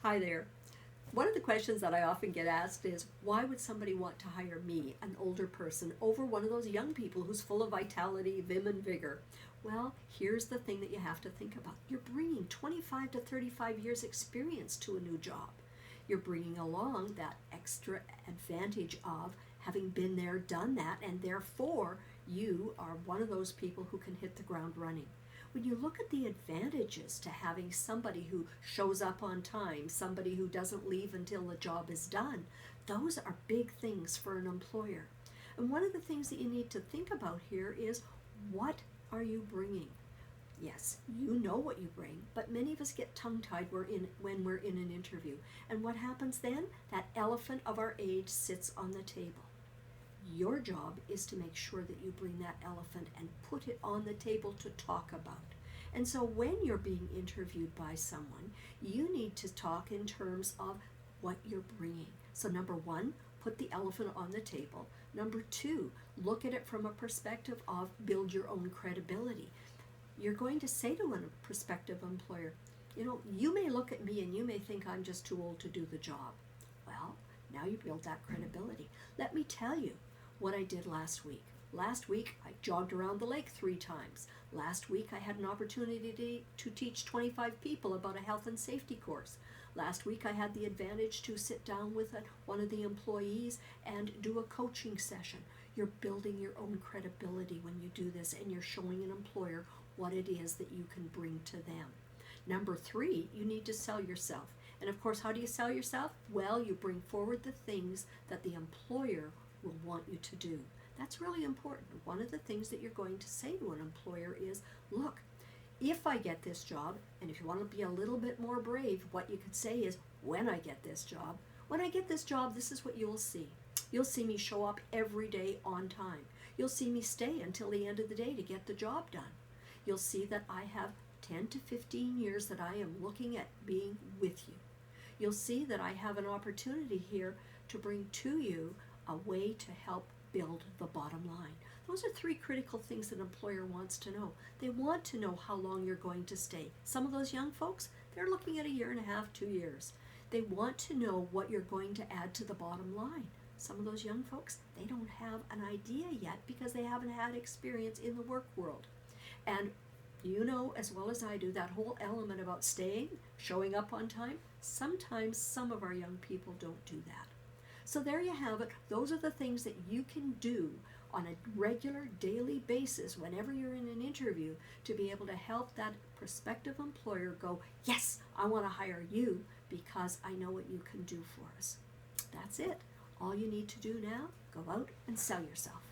Hi there. One of the questions that I often get asked is, why would somebody want to hire me, an older person, over one of those young people who's full of vitality, vim, and vigor? Well, here's the thing that you have to think about. You're bringing 25 to 35 years experience to a new job. You're bringing along that extra advantage of having been there, done that, and therefore you are one of those people who can hit the ground running. When you look at the advantages to having somebody who shows up on time, somebody who doesn't leave until the job is done, those are big things for an employer. And one of the things that you need to think about here is, what are you bringing? Yes, you know what you bring, but many of us get tongue-tied when we're in an interview. And what happens then? That elephant of our age sits on the table. Your job is to make sure that you bring that elephant and put it on the table to talk about. And so when you're being interviewed by someone, you need to talk in terms of what you're bringing. So number one, put the elephant on the table. Number two, look at it from a perspective of build your own credibility. You're going to say to a prospective employer, you may look at me and you may think I'm just too old to do the job. Well, now you build that credibility. Let me tell you what I did last week. Last week, I jogged around the lake 3 times. Last week, I had an opportunity to teach 25 people about a health and safety course. Last week, I had the advantage to sit down with one of the employees and do a coaching session. You're building your own credibility when you do this, and you're showing an employer what it is that you can bring to them. Number 3, you need to sell yourself. And of course, how do you sell yourself? Well, you bring forward the things that the employer will want you to do. That's really important. One of the things that you're going to say to an employer is, look, if I get this job, and if you want to be a little bit more brave, what you could say is, when I get this job, this is what you'll see. You'll see me show up every day on time. You'll see me stay until the end of the day to get the job done. You'll see that I have 10 to 15 years that I am looking at being with you. You'll see that I have an opportunity here to bring to you a way to help build the bottom line. Those are 3 critical things that an employer wants to know. They want to know how long you're going to stay. Some of those young folks, they're looking at 1.5 years, 2 years. They want to know what you're going to add to the bottom line. Some of those young folks, they don't have an idea yet because they haven't had experience in the work world. And you know as well as I do, that whole element about staying, showing up on time, sometimes some of our young people don't do that. So there you have it. Those are the things that you can do on a regular daily basis whenever you're in an interview to be able to help that prospective employer go, yes, I want to hire you because I know what you can do for us. That's it. All you need to do now, go out and sell yourself.